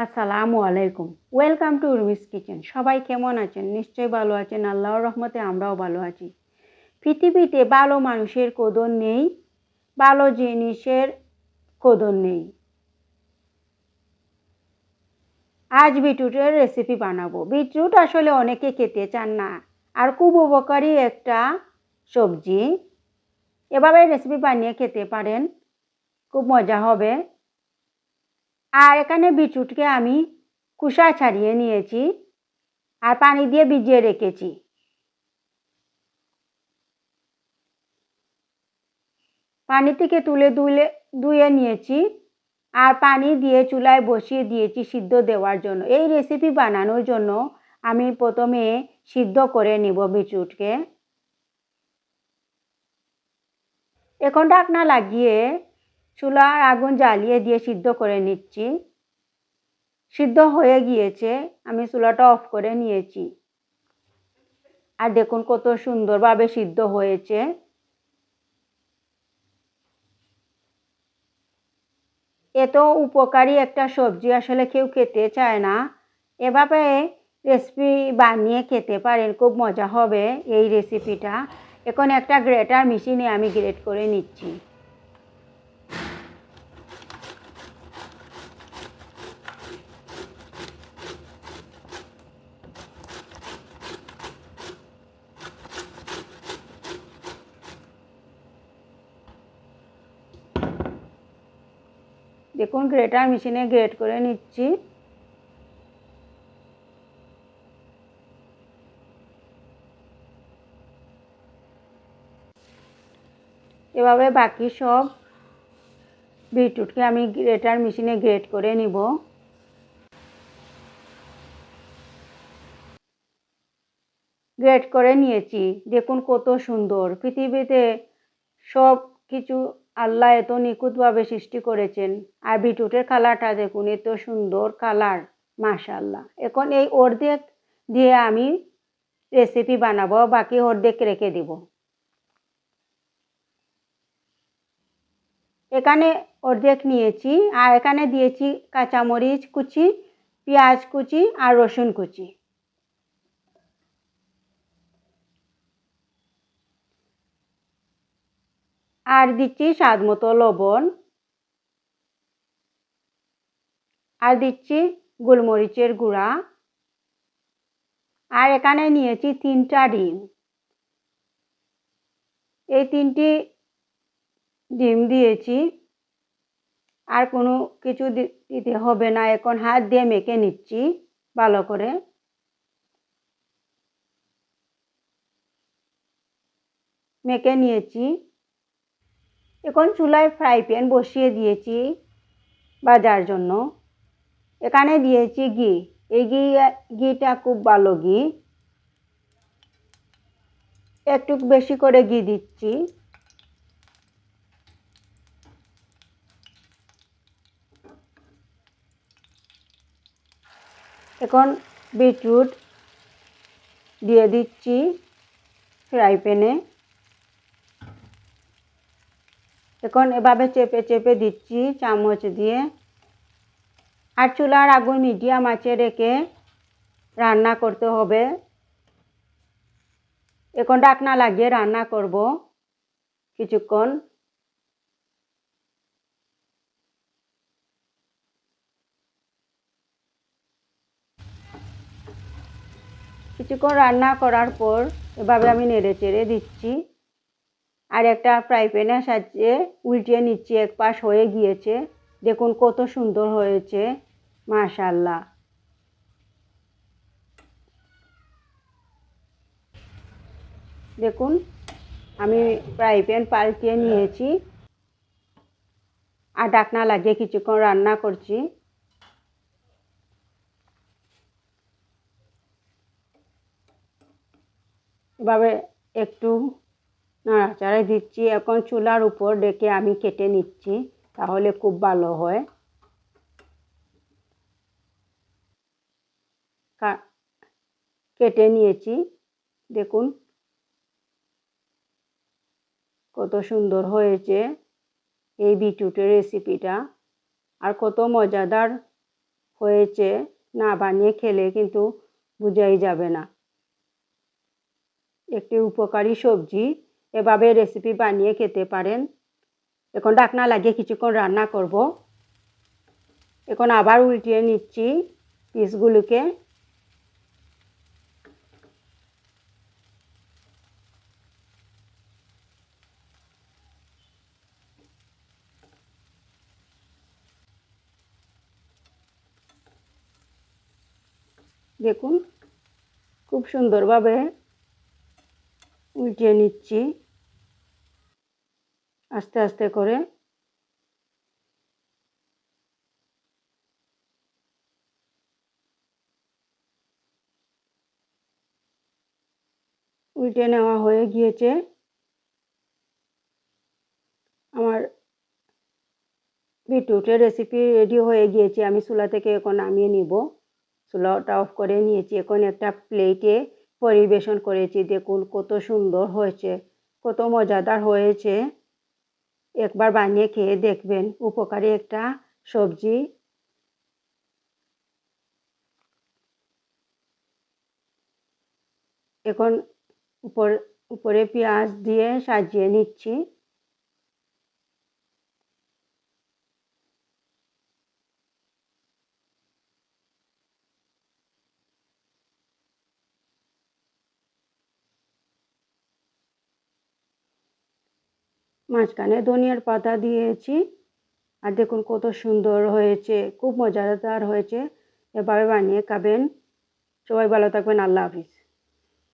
আসসালামু আলাইকুম। Welcome to Urmi's kitchen. সবাই কেমন আছেন? নিশ্চয়ই ভালো আছেন। আল্লাহর রহমতে আমরাও ভালো আছি। পৃথিবীতে ভালো মানুষের কদর নেই, ভালো জিনিসের কদর নেই। আজ বিটরুটের রেসিপি বানাবো। বিটরুট আসলে অনেকে খেতে চান না, আর খুব উপকারী একটা সবজি। এভাবে রেসিপি বানিয়ে খেতে পারেন, খুব মজা হবে। আর এখানে বিটরুটকে আমি খোসা ছাড়িয়ে নিয়েছি আর পানি দিয়ে ভিজিয়ে রেখেছি। পানি থেকে তুলে ধুয়ে নিয়েছি আর পানি দিয়ে চুলায় বসিয়ে দিয়েছি সিদ্ধ দেওয়ার জন্য। এই রেসিপি বানানোর জন্য আমি প্রথমে সিদ্ধ করে নিব বিটরুটকে। এখন ঢাকনা লাগিয়ে চুলার আগুন জ্বালিয়ে দিয়ে সিদ্ধ করে নিচ্ছি। সিদ্ধ হয়ে গিয়েছে, আমি চুলাটা অফ করে নিয়েছি। আর দেখুন কত সুন্দরভাবে সিদ্ধ হয়েছে। এত উপকারী একটা সবজি আসলে কেউ খেতে চায় না। এভাবে রেসিপি বানিয়ে খেতে পারেন, খুব মজা হবে এই রেসিপিটা। এখন একটা গ্রেটার মেশিনে আমি গ্রেট করে নিচ্ছি। দেখুন গ্রেটার মেশিনে গ্রেট করে নিচ্ছি। এভাবে বাকি সব বিটরুটকে আমি গ্রেটার মেশিনে গ্রেট করে নিব। গ্রেট করে নিয়েছি। দেখুন কত সুন্দর। পৃথিবীতে সব কিছু আল্লাহ এত নিখুঁতভাবে সৃষ্টি করেছেন। আর বিটরুটের কালারটা দেখুন, এত সুন্দর কালার, মাশাআল্লাহ। এখন এই অর্ধেক দিয়ে আমি রেসিপি বানাবো, বাকি অর্ধেক রেখে দিব। এখানে অর্ধেক নিয়েছি আর এখানে দিয়েছি কাঁচামরিচ কুচি, পেঁয়াজ কুচি আর রসুন কুচি। আর দিচ্ছি স্বাদ মতো লবণ, আর দিচ্ছি গোলমরিচের গুঁড়া। আর এখানে নিয়েছি 3টা ডিম। এই 3টি ডিম দিয়েছি। আর কোনো কিছু দিতে হবে না। এখন হাত দিয়ে মেখে নিচ্ছি ভালো করে। মেখে নিয়েছি। এখন চুলায় ফ্রাই প্যান বসিয়ে দিয়েছি ভাজার জন্য। এখানে দিয়েছি ঘি। এই ঘিটা খুব ভালো ঘি, একটু বেশি করে ঘি দিচ্ছি। এখন বিটরুট দিয়ে দিচ্ছি ফ্রাই প্যানে। এখন এভাবে চেপে চেপে দিচ্ছি চামচ দিয়ে। আর চুলার আগুন মিডিয়াম আঁচে রেখে রান্না করতে হবে। এখন ঢাকনা লাগিয়ে রান্না করব কিছুক্ষণ। কিছুক্ষণ রান্না করার পর এভাবে আমি নেড়ে চেড়ে দিচ্ছি। আর একটা ফ্রাই প্যানের সাহায্যে উল্টিয়ে নিচ্ছি। এক পাশ হয়ে গিয়েছে, দেখুন কত সুন্দর হয়েছে, মাশাআল্লাহ। দেখুন আমি ফ্রাই প্যান পাল্টিয়ে নিয়েছি আর ঢাকনা লাগিয়ে কিছুক্ষণ রান্না করছি। এভাবে একটু নাড়াচাড়া দিচ্ছি। এখন চুলার উপর রেখে আমি কেটে নিচ্ছি, তাহলে খুব ভালো হয়। কেটে নিয়েছি, দেখুন কত সুন্দর হয়েছে এই বিটরুটের রেসিপিটা, আর কত মজাদার হয়েছে না বানিয়ে খেলে কিন্তু বোঝাই যাবে না। একটি উপকারী সবজি, এভাবে রেসিপি বানিয়ে খেতে পারেন। এখন ঢাকনা লাগিয়ে কিছুক্ষণ রান্না করব। এখন আবার উল্টিয়ে নিচ্ছি পিসগুলোকে। দেখুন খুব সুন্দরভাবে উল্টিয়ে নিচ্ছি আস্তে আস্তে করে। উল্টে নেওয়া হয়ে গিয়েছে। আমার বিটরুটের রেসিপি রেডি হয়ে গিয়েছে। আমি চুলা থেকে এখন নামিয়ে নিব। চুলাটা অফ করে নিয়েছি। এখন একটা প্লেটে পরিবেশন করেছি। দেখুন কত সুন্দর হয়েছে, কত মজাদার হয়েছে। একবার বানিয়ে খেয়ে দেখবেন, উপকারী একটা সবজি। এখন উপরে পেঁয়াজ দিয়ে সাজিয়ে নিচ্ছি। মাঝখানে ধনিয়ার পাতা দিয়েছি। আর দেখুন কত সুন্দর হয়েছে, খুব মজাদার হয়েছে। এভাবে বানিয়ে খাবেন। সবাই ভালো থাকবেন। আল্লাহ হাফিজ।